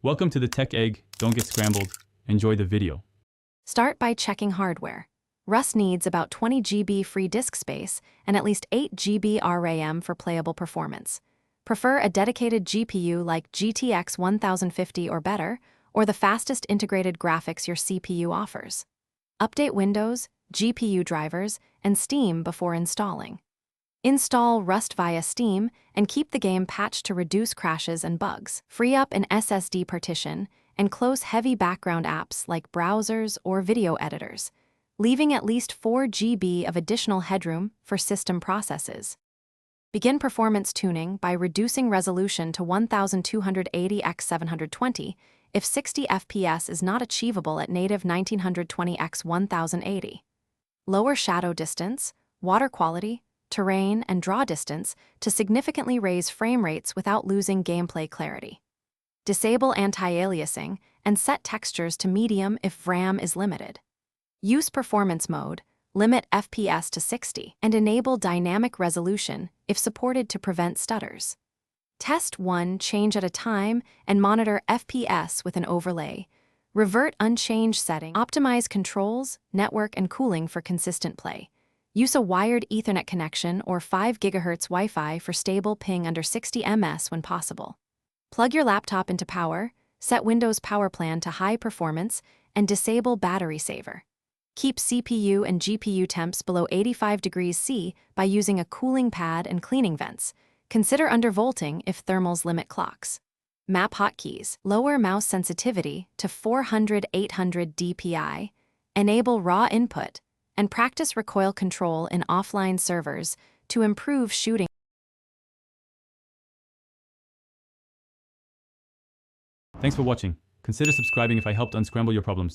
Welcome to the Tech Egg. Don't get scrambled. Enjoy the video. Start by checking hardware. Rust needs about 20 GB free disk space and at least 8 GB RAM for playable performance. Prefer a dedicated GPU like GTX 1050 or better, or the fastest integrated graphics your CPU offers. Update Windows, GPU drivers, and Steam before installing. Install Rust via Steam and keep the game patched to reduce crashes and bugs. Free up an SSD partition and close heavy background apps like browsers or video editors, leaving at least 4 GB of additional headroom for system processes. Begin performance tuning by reducing resolution to 1280 x 720 if 60 FPS is not achievable at native 1920 x 1080. Lower shadow distance, water quality, terrain, and draw distance to significantly raise frame rates without losing gameplay clarity. Disable anti-aliasing and set textures to medium if RAM is limited. Use performance mode, limit FPS to 60, and enable dynamic resolution if supported to prevent stutters. Test one change at a time and monitor FPS with an overlay. Revert unchanged setting. Optimize controls, network, and cooling for consistent play. Use a wired Ethernet connection or 5 GHz Wi-Fi for stable ping under 60 ms when possible. Plug your laptop into power, set Windows Power Plan to high performance, and disable battery saver. Keep CPU and GPU temps below 85 degrees C by using a cooling pad and cleaning vents. Consider undervolting if thermals limit clocks. Map hotkeys. Lower mouse sensitivity to 400/800 dpi. Enable raw input, and practice recoil control in offline servers to improve shooting. Thanks for watching. Consider subscribing if I helped unscramble your problems.